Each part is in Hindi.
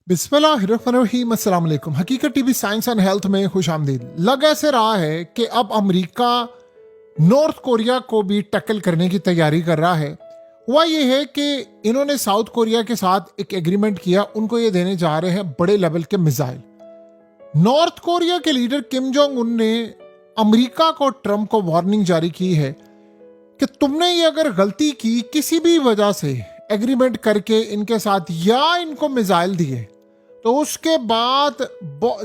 बिस्मिल्लाहिर्रहमानिर्रहीम, अस्सलाम वालेकुम। हकीकत टीवी साइंस एंड हेल्थ में खुश आमदीद। लग ऐसे रहा है कि अब अमेरिका नॉर्थ कोरिया को भी टैकल करने की तैयारी कर रहा है। हुआ ये है कि इन्होंने साउथ कोरिया के साथ एक एग्रीमेंट किया, उनको ये देने जा रहे हैं बड़े लेवल के मिसाइल। नॉर्थ कोरिया के लीडर किम जोंग उन ने अमेरिका को, ट्रंप को वार्निंग जारी की है कि तुमने ये अगर गलती की किसी भी वजह से एग्रीमेंट करके इनके साथ या इनको मिसाइल दिए, तो उसके बाद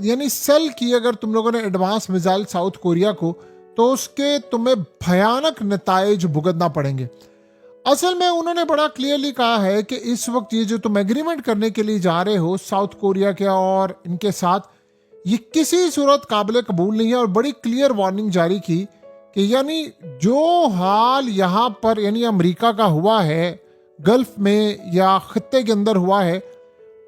यानी सेल की अगर तुम लोगों ने एडवांस मिसाइल साउथ कोरिया को, तो उसके तुम्हें भयानक नताइज भुगतना पड़ेंगे। असल में उन्होंने बड़ा क्लियरली कहा है कि इस वक्त ये जो तुम एग्रीमेंट करने के लिए जा रहे हो साउथ कोरिया के और इनके साथ, ये किसी सूरत काबिल कबूल नहीं है। और बड़ी क्लियर वार्निंग जारी की कि यानी जो हाल यहाँ पर यानी अमेरिका का हुआ है, गल्फ में या खित्ते के अंदर हुआ है,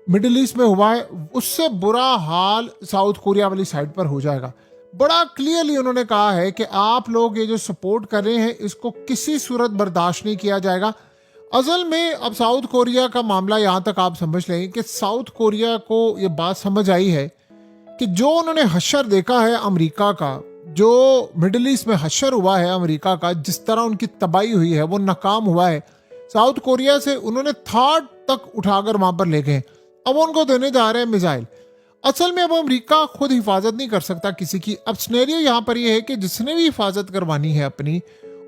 मिडिल ईस्ट में हुआ है, उससे बुरा हाल साउथ कोरिया वाली साइड पर हो जाएगा। बड़ा क्लियरली उन्होंने कहा है कि आप लोग ये जो सपोर्ट कर रहे हैं इसको किसी सूरत बर्दाश्त नहीं किया जाएगा। असल में अब साउथ कोरिया का मामला यहाँ तक आप समझ लें कि साउथ कोरिया को ये बात समझ आई है कि जो उन्होंने हशर देखा है अमेरिका का, जो मिडिल ईस्ट में हशर हुआ है अमेरिका का, जिस तरह उनकी तबाही हुई है वो नाकाम हुआ है। साउथ कोरिया से उन्होंने थर्ड तक उठाकर वहां पर ले गए, अब उनको देने जा रहे हैं मिसाइल। असल में अब अमेरिका खुद हिफाजत नहीं कर सकता किसी की। अब सिनेरियो यहाँ पर ये है कि जिसने भी हिफाजत करवानी है अपनी,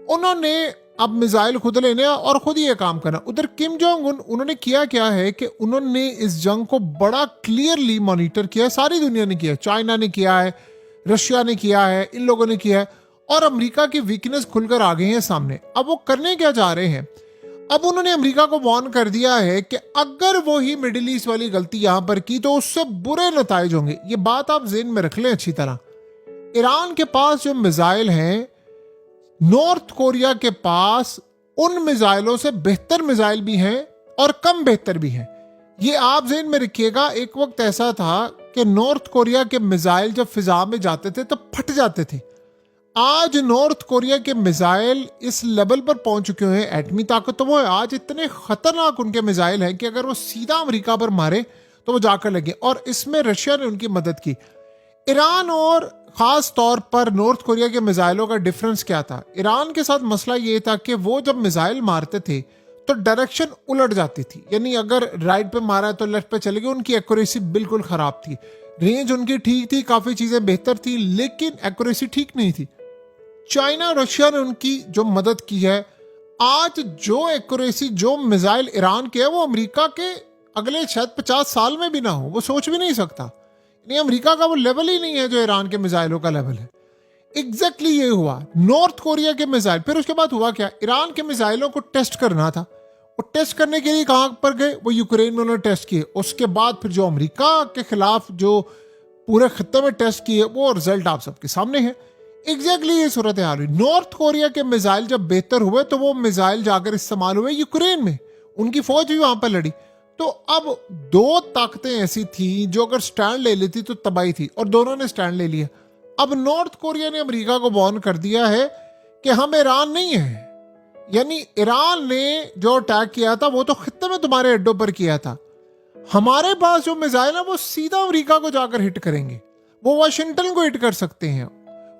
उन्होंने अब मिसाइल खुद लेने और खुद ये काम करना। उधर किम जोंग उन उन्होंने किया क्या है कि उन्होंने इस जंग को बड़ा क्लियरली मॉनिटर किया। सारी दुनिया ने किया, चाइना ने किया है, रशिया ने किया है, इन लोगों ने किया है, और अमेरिका की वीकनेस खुलकर आ गई है सामने। अब वो करने क्या जा रहे हैं, अब उन्होंने अमेरिका को वार्न कर दिया है कि अगर वो ही मिडिल ईस्ट वाली गलती यहां पर की तो उससे बुरे नताइज होंगे। ये बात आप ज़हन में रख लें अच्छी तरह। ईरान के पास जो मिसाइल हैं, नॉर्थ कोरिया के पास उन मिसाइलों से बेहतर मिसाइल भी हैं और कम बेहतर भी हैं। ये आप ज़हन में रखिएगा। एक वक्त ऐसा था कि नॉर्थ कोरिया के मिसाइल जब फिजा में जाते थे तब फट जाते थे। आज नॉर्थ कोरिया के मिसाइल इस लेवल पर पहुंच चुके हैं, एटमी ताकत तो वो है, आज इतने खतरनाक उनके मिसाइल हैं कि अगर वो सीधा अमेरिका पर मारे तो वो जाकर लगे। और इसमें रशिया ने उनकी मदद की। ईरान और खास तौर पर नॉर्थ कोरिया के मिसाइलों का डिफरेंस क्या था? ईरान के साथ मसला ये था कि वो जब मिसाइल मारते थे तो डायरेक्शन उलट जाती थी, यानी अगर राइट पे मारा है तो लेफ्ट पे चले गए। उनकी एक्यूरेसी बिल्कुल खराब थी। रेंज उनकी ठीक थी, काफी चीजें बेहतर थी, लेकिन एक्यूरेसी ठीक नहीं थी। चाइना रशिया ने उनकी जो मदद की है, आज जो एक्यूरेसी जो मिसाइल ईरान के है वो अमेरिका के अगले शायद 50 साल में भी ना हो, वो सोच भी नहीं सकता। यानी अमेरिका का वो लेवल ही नहीं है जो ईरान के मिसाइलों का लेवल है। एग्जैक्टली ये हुआ नॉर्थ कोरिया के मिसाइल। फिर उसके बाद हुआ क्या, ईरान के मिसाइलों को टेस्ट करना था। वो टेस्ट करने के लिए कहां पर गए, वो यूक्रेन में उन्होंने टेस्ट किए। उसके बाद फिर जो अमेरिका के खिलाफ जो पूरे खत्ते में टेस्ट किए, वो रिजल्ट आप सबके सामने है। एग्जैक्टली ये सूरत हाल हुई। नॉर्थ कोरिया के मिसाइल जब बेहतर हुए तो वो मिसाइल जाकर इस्तेमाल हुए यूक्रेन में, उनकी फौज भी वहां पर लड़ी। तो अब दो ताकतें ऐसी थी जो अगर स्टैंड ले लेती तो तबाही थी, और दोनों ने स्टैंड ले लिया। अब नॉर्थ कोरिया ने अमेरिका को वार्न कर दिया है कि हम ईरान नहीं है, यानी ईरान ने जो अटैक किया था वो तो खित्ते में तुम्हारे अड्डों पर किया था। हमारे पास जो मिसाइल है वो सीधा अमेरिका को जाकर हिट करेंगे, वो वाशिंगटन को हिट कर सकते हैं,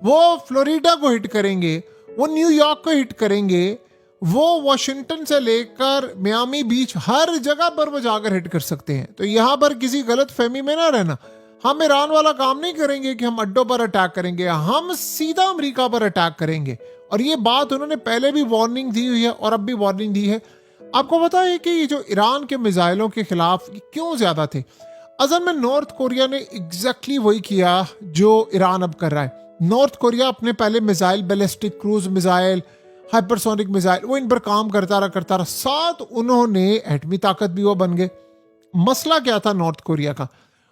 वो फ्लोरिडा को हिट करेंगे, वो न्यूयॉर्क को हिट करेंगे, वो वाशिंगटन से लेकर मियामी बीच हर जगह पर वो जाकर हिट कर सकते हैं। तो यहां पर किसी गलत फहमी में ना रहना। हम ईरान वाला काम नहीं करेंगे कि हम अड्डों पर अटैक करेंगे, हम सीधा अमेरिका पर अटैक करेंगे। और ये बात उन्होंने पहले भी वार्निंग दी हुई है और अब भी वार्निंग दी है। आपको पता है कि ये जो ईरान के मिसाइलों के खिलाफ क्यों ज्यादा थे? असल में नॉर्थ कोरिया ने एग्जैक्टली वही किया जो ईरान अब कर रहा है। नॉर्थ कोरिया अपने पहले missile, ballistic cruise missile, hypersonic missile, वो इन पर काम करता रहा। साथ उन्होंने एटमी ताकत भी वो बन गए। मसला क्या था नॉर्थ कोरिया का?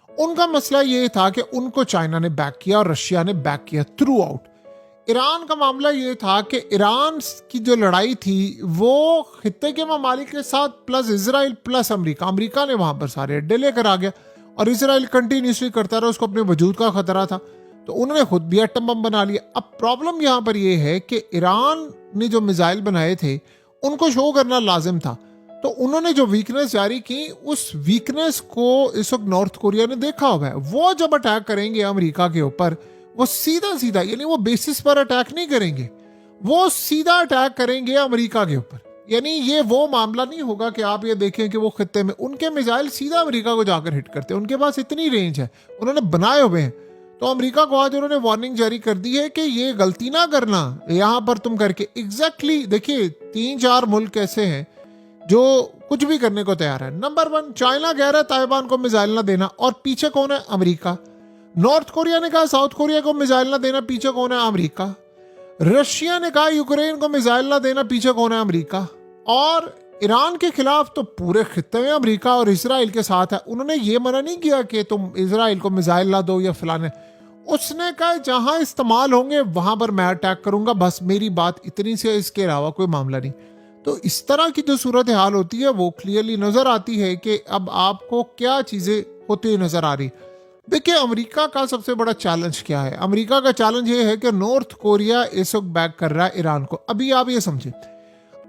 उनका मसला ये था कि उनको चाइना ने बैक किया और रशिया ने बैक किया थ्रू आउट। ईरान का मामला ये था कि ईरान की जो लड़ाई थी वो खित्ते के ममालिक के साथ प्लस इजराइल प्लस अमेरिका ने वहां पर सारे अड्डे लेकर आ गया, और इजराइल कंटिन्यूसली करता रहा, उसको अपने वजूद का खतरा था, तो उन्होंने खुद भी एटम बम बना लिया। अब प्रॉब्लम यहां पर यह है कि ईरान ने जो मिसाइल बनाए थे उनको शो करना लाजिम था। तो उन्होंने जो वीकनेस जारी की, उस वीकनेस को इस वक्त नॉर्थ कोरिया ने देखा हुआ है। वो जब अटैक करेंगे अमेरिका के ऊपर, वो सीधा सीधा, यानी वो बेसिस पर अटैक नहीं करेंगे, वो सीधा अटैक करेंगे अमेरिका के ऊपर। यानी ये वो मामला नहीं होगा कि आप ये देखें कि वो खत्ते में उनके मिसाइल सीधा अमेरिका को जाकर हिट करते हैं। उनके पास इतनी रेंज है, उन्होंने बनाए हुए हैं। तो अमेरिका को आज उन्होंने वार्निंग जारी कर दी है कि ये गलती ना करना यहां पर तुम करके। एग्जैक्टली देखिए 3-4 मुल्क ऐसे हैं जो कुछ भी करने को तैयार है। नंबर 1, चाइना कह रहा है ताइवान को मिसाइल ना देना, और पीछे कौन है? अमेरिका। नॉर्थ कोरिया ने कहा साउथ कोरिया को मिसाइल ना देना, पीछे कौन है? अमेरिका। रशिया ने कहा यूक्रेन को मिसाइल ना देना, पीछे कौन है? अमेरिका। और ईरान के खिलाफ तो पूरे खित्ते में अमेरिका और इजराइल के साथ है। उन्होंने ये मना नहीं किया कि तुम इजराइल को मिसाइल ना दो या फलाने, उसने कहा जहां इस्तेमाल होंगे वहां पर मैं अटैक करूंगा, बस मेरी बात इतनी से, इसके अलावा कोई मामला नहीं। तो इस तरह की जो सूरत हाल होती है वो क्लियरली नजर आती है कि अब आपको क्या चीजें होती हुई नजर आ रही। देखिए अमेरिका का सबसे बड़ा चैलेंज क्या है? अमेरिका का चैलेंज ये है कि नॉर्थ कोरिया इस वक्त बैक कर रहा है ईरान को। अभी आप ये समझे,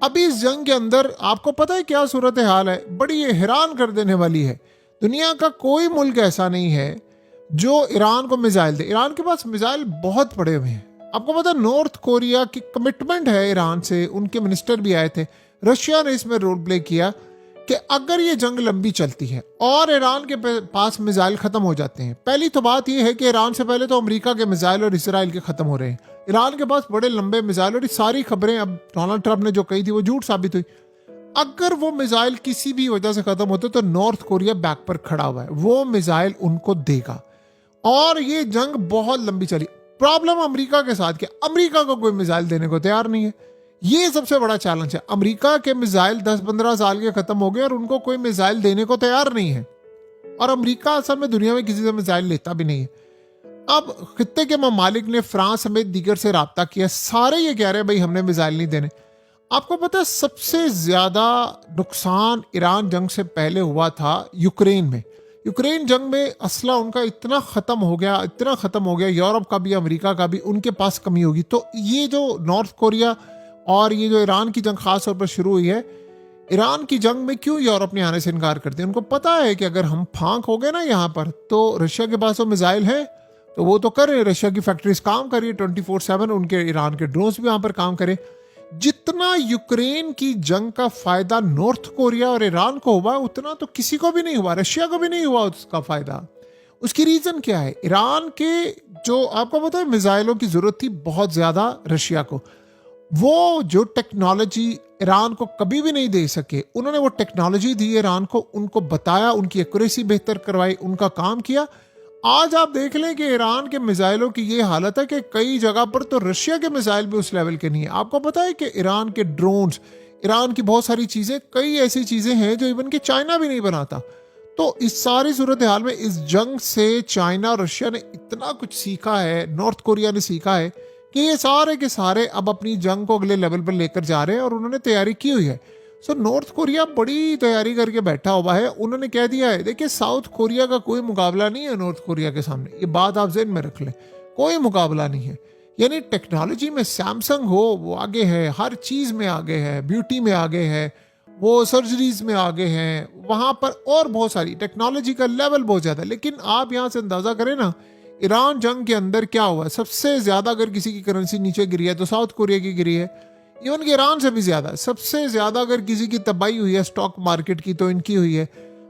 अभी इस जंग के अंदर आपको पता है क्या सूरत हाल है? बड़ी हैरान कर देने वाली है। दुनिया का कोई मुल्क ऐसा नहीं है जो ईरान को मिसाइल दे। ईरान के पास मिसाइल बहुत पड़े हुए हैं। आपको पता है नॉर्थ कोरिया की कमिटमेंट है ईरान से, उनके मिनिस्टर भी आए थे। रशिया ने इसमें रोल प्ले किया कि अगर ये जंग लंबी चलती है और ईरान के पास मिसाइल खत्म हो जाते हैं, पहली तो बात ये है कि ईरान से पहले तो अमेरिका के मिसाइल और इसराइल के खत्म हो रहे हैं। ईरान के पास बड़े लंबे मिसाइल, और ये सारी खबरें अब डोनाल्ड ट्रंप ने जो कही थी वो झूठ साबित हुई। अगर वो मिसाइल किसी भी वजह से खत्म होते तो नॉर्थ कोरिया बैक पर खड़ा हुआ है, वो मिसाइल उनको देगा और ये जंग बहुत लंबी चली। प्रॉब्लम अमेरिका के साथ क्या? अमेरिका को कोई मिसाइल देने को तैयार नहीं है। ये सबसे बड़ा चैलेंज है। अमेरिका के मिसाइल 10-15 साल के खत्म हो गए और उनको कोई मिसाइल देने को तैयार नहीं है। और अमेरिका असल में दुनिया में किसी से मिसाइल लेता भी नहीं है। अब खित्ते के ममालिक ने फ्रांस समेत दीगर से राब्ता किया, सारे ये कह रहे हैं भाई हमने मिसाइल नहीं देने। आपको पता है सबसे ज्यादा नुकसान ईरान जंग से पहले हुआ था यूक्रेन में। यूक्रेन जंग में असला उनका इतना खत्म हो गया, इतना खत्म हो गया, यूरोप का भी अमेरिका का भी उनके पास कमी होगी। तो ये जो नॉर्थ कोरिया और ये जो ईरान की जंग खास तौर पर शुरू हुई है, ईरान की जंग में क्यों यूरोप ने आने से इनकार कर दिया? उनको पता है कि अगर हम फांक हो गए ना यहाँ पर, तो रशिया के पास वो मिसाइल है तो वो तो कर रहे हैं, रशिया की फैक्ट्रीज काम कर रही है 24/7, उनके ईरान के ड्रोन्स भी वहां पर काम करे। जितना यूक्रेन की जंग का फायदा नॉर्थ कोरिया और ईरान को हुआ उतना तो किसी को भी नहीं हुआ, रशिया को भी नहीं हुआ उसका फायदा। उसकी रीजन क्या है? ईरान के जो आपको पता है मिसाइलों की जरूरत थी बहुत ज्यादा रशिया को, वो जो टेक्नोलॉजी ईरान को कभी भी नहीं दे सके, उन्होंने वो टेक्नोलॉजी दी ईरान को, उनको बताया, उनकी एक्यूरेसी बेहतर करवाई, उनका काम किया। आज आप देख लें कि ईरान के मिसाइलों की ये हालत है कि कई जगह पर तो रशिया के मिसाइल भी उस लेवल के नहीं है। आपको पता है कि ईरान के ड्रोन्स, ईरान की बहुत सारी चीजें, कई ऐसी चीजें हैं जो इवन कि चाइना भी नहीं बनाता। तो इस सारी सूरत हाल में इस जंग से चाइना और रशिया ने इतना कुछ सीखा है, नॉर्थ कोरिया ने सीखा है कि ये सारे के सारे अब अपनी जंग को अगले लेवल पर लेकर जा रहे हैं और उन्होंने तैयारी की हुई है। सो नॉर्थ कोरिया बड़ी तैयारी करके बैठा हुआ है। उन्होंने कह दिया है, देखिए साउथ कोरिया का कोई मुकाबला नहीं है नॉर्थ कोरिया के सामने, ये बात आप ज़हन में रख लें, कोई मुकाबला नहीं है। यानी टेक्नोलॉजी में सैमसंग हो वो आगे है, हर चीज़ में आगे है, ब्यूटी में आगे है, वो सर्जरीज में आगे हैं, वहाँ पर और बहुत सारी टेक्नोलॉजी का लेवल बहुत ज़्यादा। लेकिन आप यहाँ से अंदाज़ा करें ना, ईरान जंग के अंदर क्या हुआ? सबसे ज़्यादा अगर किसी की करेंसी नीचे गिरी है तो साउथ कोरिया की गिरी है, इवन कि ईरान से भी ज्यादा। सबसे ज्यादा अगर किसी की तबाही हुई है स्टॉक मार्केट की तो इनकी हुई है।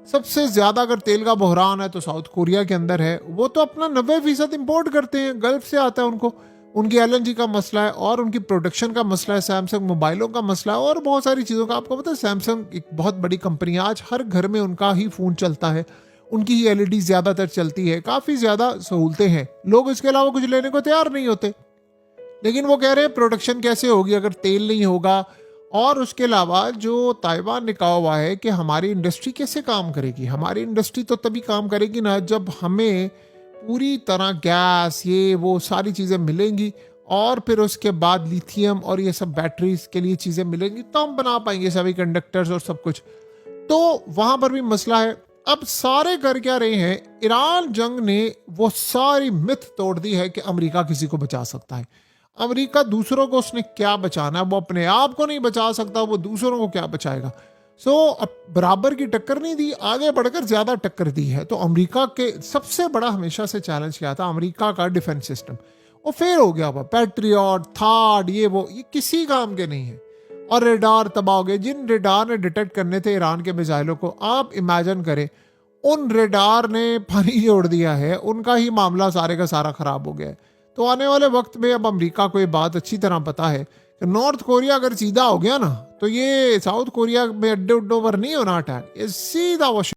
सबसे ज्यादा अगर तेल का बहरान है तो साउथ कोरिया के अंदर है। वो तो अपना 90% इंपोर्ट करते हैं, गल्फ से आता है उनको, उनकी एलएनजी का मसला है और उनकी प्रोडक्शन का मसला है, सैमसंग मोबाइलों का मसला है और बहुत सारी चीज़ों का। आपको पता है सैमसंग एक बहुत बड़ी कंपनी है, आज हर घर में उनका ही फ़ोन चलता है, उनकी ही एलईडी ज़्यादातर चलती है, काफ़ी ज़्यादा सहूलतें हैं, लोग इसके अलावा कुछ लेने को तैयार नहीं होते। लेकिन वो कह रहे हैं प्रोडक्शन कैसे होगी अगर तेल नहीं होगा। और उसके अलावा जो ताइवान ने कहा हुआ है कि हमारी इंडस्ट्री कैसे काम करेगी, हमारी इंडस्ट्री तो तभी काम करेगी ना जब हमें पूरी तरह गैस, ये वो सारी चीज़ें मिलेंगी और फिर उसके बाद लिथियम और ये सब बैटरीज के लिए चीज़ें मिलेंगी, तो हम बना पाएंगे सभी कंडक्टर्स और सब कुछ। तो वहाँ पर भी मसला है। अब सारे कर क्या रहे हैं, ईरान जंग ने वो सारी मिथ तोड़ दी है कि अमेरिका किसी को बचा सकता है। अमेरिका दूसरों को उसने क्या बचाना है, वो अपने आप को नहीं बचा सकता, वो दूसरों को क्या बचाएगा। सो अब बराबर की टक्कर नहीं दी, आगे बढ़कर ज्यादा टक्कर दी है। तो अमेरिका के सबसे बड़ा हमेशा से चैलेंज क्या था, अमेरिका का डिफेंस सिस्टम वो फेल हो गया हुआ। पैट्रियट, थार्ड, ये किसी काम के नहीं है। और रेडार तबाह हो गए। जिन रेडार ने डिटेक्ट करने थे ईरान के मिसाइलों को, आप इमेजिन करें उन रेडार ने पानी जोड़ दिया है, उनका ही मामला सारे का सारा खराब हो गया है। तो आने वाले वक्त में अब अमेरिका को ये बात अच्छी तरह पता है कि नॉर्थ कोरिया अगर सीधा हो गया ना, तो ये साउथ कोरिया में अड्डे उड्डों पर नहीं होना अटैक, ये सीधा